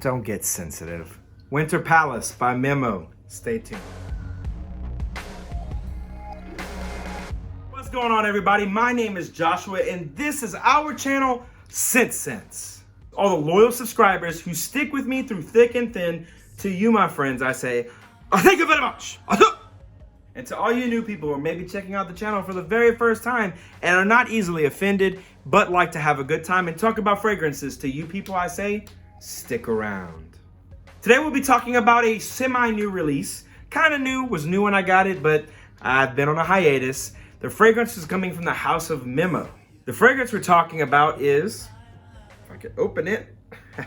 Don't get sensitive. Winter Palace by Memo. Stay tuned. What's going on, everybody? My name is Joshua, and this is our channel, ScentSense. All the loyal subscribers who stick with me through thick and thin, to you, my friends, I say, thank you very much. And to all you new people who are maybe checking out the channel for the very first time and are not easily offended, but like to have a good time and talk about fragrances, to you people I say, stick around. Today we'll be talking about a semi-new release. Kind of new, was new when I got it, but I've been on a hiatus. The fragrance is coming from the house of Memo. The fragrance we're talking about is, if I could open it,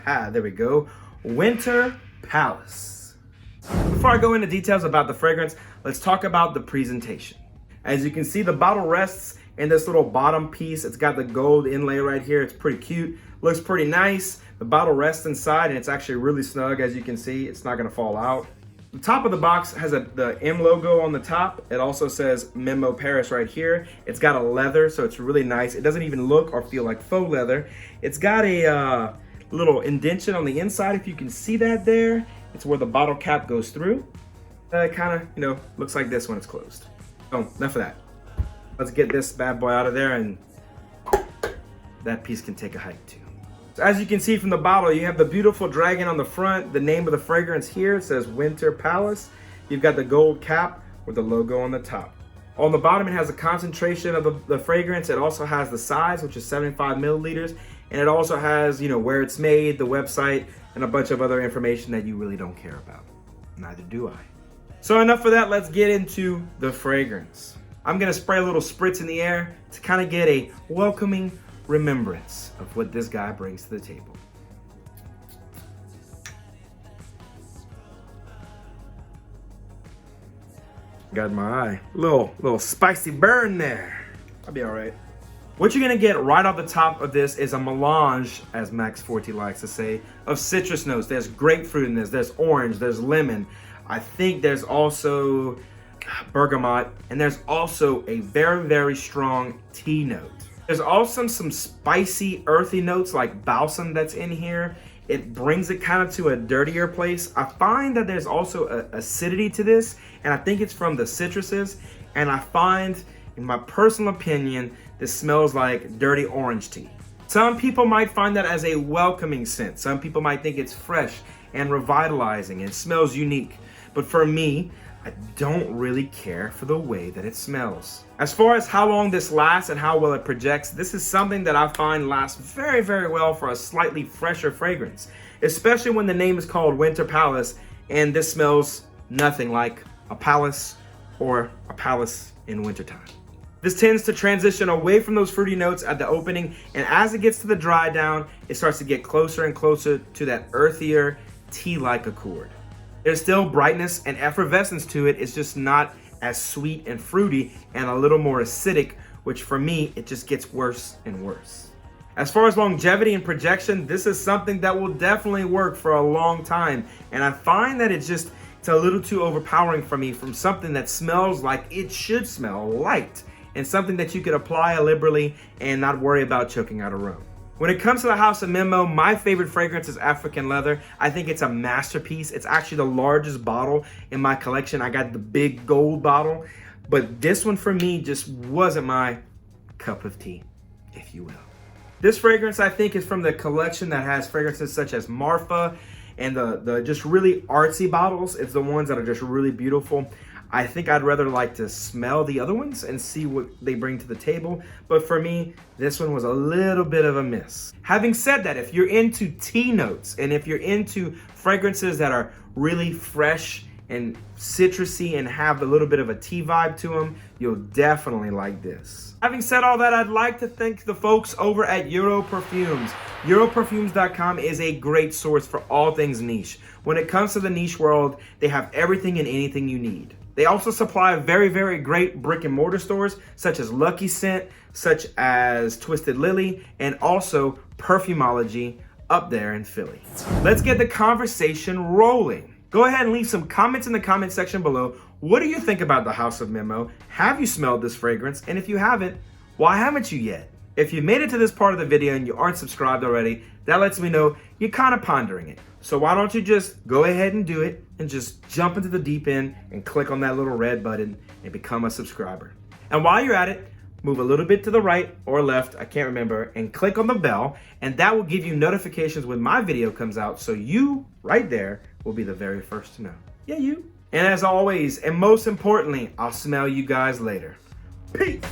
there we go, Winter Palace. Before I go into details about the fragrance, let's talk about the presentation. As you can see, the bottle rests in this little bottom piece. It's got the gold inlay right here. It's pretty cute, looks pretty nice. The bottle rests inside and it's actually really snug. As you can see, it's not gonna fall out. The top of the box has the M logo on the top. It also says Memo Paris right here. It's got a leather, so it's really nice. It doesn't even look or feel like faux leather. It's got a little indentation on the inside, if you can see that there. It's where the bottle cap goes through. It kind of, looks like this when it's closed. Oh, enough of that. Let's get this bad boy out of there, and that piece can take a hike too. So as you can see from the bottle, you have the beautiful dragon on the front. The name of the fragrance here says Winter Palace. You've got the gold cap with the logo on the top. On the bottom, it has a concentration of the fragrance. It also has the size, which is 75 milliliters. And it also has, where it's made, the website, and a bunch of other information that you really don't care about. Neither do I. So enough of that, let's get into the fragrance. I'm gonna spray a little spritz in the air to kind of get a welcoming remembrance of what this guy brings to the table. Got my eye, little spicy burn there. I'll be all right. What you're gonna get right off the top of this is a melange, as Max Forte likes to say, of citrus notes. There's grapefruit in this, there's orange, there's lemon. I think there's also bergamot, and there's also a very, very strong tea note. There's also some spicy, earthy notes like balsam that's in here. It brings it kind of to a dirtier place. I find that there's also acidity to this, and I think it's from the citruses. And I find, in my personal opinion, this smells like dirty orange tea. Some people might find that as a welcoming scent. Some people might think it's fresh and revitalizing and smells unique. But for me, I don't really care for the way that it smells. As far as how long this lasts and how well it projects, this is something that I find lasts very, very well for a slightly fresher fragrance, especially when the name is called Winter Palace and this smells nothing like a palace or a palace in wintertime. This tends to transition away from those fruity notes at the opening, and as it gets to the dry down, it starts to get closer and closer to that earthier, tea-like accord. There's still brightness and effervescence to it. It's just not as sweet and fruity and a little more acidic, which for me, it just gets worse and worse. As far as longevity and projection, this is something that will definitely work for a long time. And I find that it's a little too overpowering for me from something that smells like it should smell, light, and something that you could apply liberally and not worry about choking out a room. When it comes to the house of Memo, my favorite fragrance is African Leather. I think it's a masterpiece. It's actually the largest bottle in my collection. I got the big gold bottle, but this one for me just wasn't my cup of tea, if you will. This fragrance, I think, is from the collection that has fragrances such as Marfa, and the just really artsy bottles. It's the ones that are just really beautiful. I think I'd rather like to smell the other ones and see what they bring to the table. But for me, this one was a little bit of a miss. Having said that, if you're into tea notes and if you're into fragrances that are really fresh and citrusy and have a little bit of a tea vibe to them, you'll definitely like this. Having said all that, I'd like to thank the folks over at Euro Perfumes. Europerfumes.com is a great source for all things niche. When it comes to the niche world, they have everything and anything you need. They also supply very, very great brick and mortar stores such as Lucky Scent, such as Twisted Lily, and also Perfumology up there in Philly. Let's get the conversation rolling. Go ahead and leave some comments in the comment section below. What do you think about the House of Memo? Have you smelled this fragrance? And if you haven't, why haven't you yet? If you made it to this part of the video and you aren't subscribed already, that lets me know you're kind of pondering it. So why don't you just go ahead and do it and just jump into the deep end and click on that little red button and become a subscriber. And while you're at it, move a little bit to the right or left, I can't remember, and click on the bell, and that will give you notifications when my video comes out, so you, right there, will be the very first to know. Yeah, you. And as always, and most importantly, I'll smell you guys later. Peace.